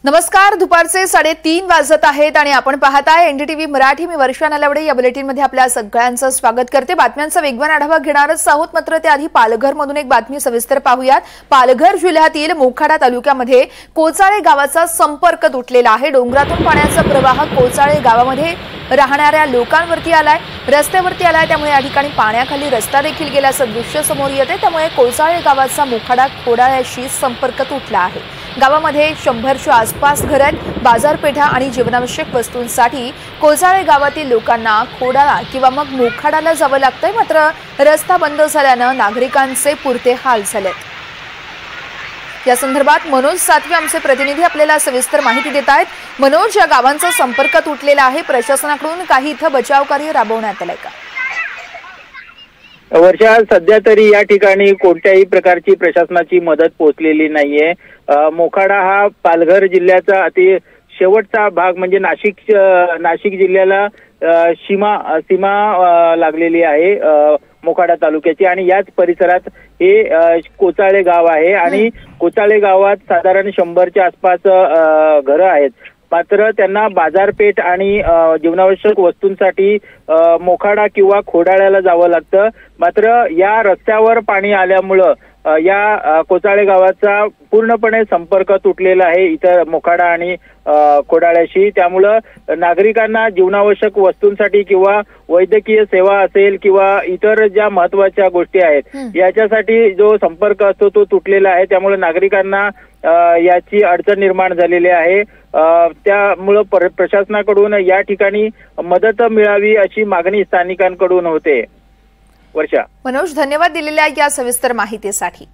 नमस्कार, दुपारचे 3:30 वाजत आहेत आणि आपण पाहताय एनडीटीव्ही मराठी। मी वर्षा नलवडे या बुलेटिन मध्ये आपल्या सगळ्यांचं स्वागत करते। बातम्यांचा वेगवान आढावा घेणारच आहोत, मात्र त्याआधी पालघर मधून एक बातमी सविस्तर पाहूयात। पालघर जिल्ह्यातील मोखाडा तालुक्यामध्ये कोचाळे गावाचा संपर्क तुटलेला आहे। डोंगरातून पाण्याचा प्रवाह कोचाळे गावामध्ये राहणाऱ्या लोकांवरती आलाय, रस्त्यावरती आलाय, त्यामुळे या ठिकाणी पाण्याखाली रस्ता देखील गेल्याचं दृश्य समोर येते। त्यामुळे कोचाळे गावाचा मोखाडा खोडाळ्याशी संपर्क तुटला आहे। गावामध्ये 100च्या आसपास घर आहेत। बाजारपेठा आणि जीवनावश्यक वस्तूंसाठी कोचाळे गावातील लोकांना खोडाळा किंवा मग मोखाडाला जावं लागतंय, मात्र रस्ता बंद झाल्यानं नागरिकांचे पुरते हाल झालेत। या संदर्भात मनोज सातवे आमचे प्रतिनिधी आपल्याला सविस्तर माहिती देत आहेत। मनोज, या गावांचा संपर्क तुटलेला आहे, प्रशासनाकडून काही इथं बचाव कार्य राबवण्यात आलंय का? वर्षा, सध्या तरी या ठिकाणी कोणत्याही प्रकारची प्रशासनाची मदत पोहोचलेली नाहीये। मोखाडा हा पालघर जिल्ह्याचा अति शेवटचा भाग, म्हणजे नाशिक जिल्ह्याला सीमा लागलेली आहे मोखाडा तालुक्याची, आणि याच परिसरात हे कोचाळे गाव आहे। आणि कोचाळे गावात साधारण 100च्या आसपास घरं आहेत, मात्र त्यांना बाजारपेठ आणि जीवनावश्यक वस्तूंसाठी मोखाडा किंवा खोडाळ्याला जावं लागतं। मात्र या रस्त्यावर पाणी आल्यामुळं या कोचाळे गावाचा पूर्णपणे संपर्क तुटलेला आहे इतर मोखाडा आणि खोडाळ्याशी। त्यामुळं नागरिकांना जीवनावश्यक वस्तूंसाठी किंवा वैद्यकीय सेवा असेल किंवा इतर ज्या महत्त्वाच्या गोष्टी आहेत याच्यासाठी जो संपर्क असतो तो तुटलेला आहे। त्यामुळे नागरिकांना याची अडचण निर्माण झालेली आहे। त्यामुळं प्रशासनाकडून या ठिकाणी मदत मिळावी अशी मागणी स्थानिकांकडून होते। वर्षा, मनोज, धन्यवाद दिलेल्या या सविस्तर माहितीसाठी।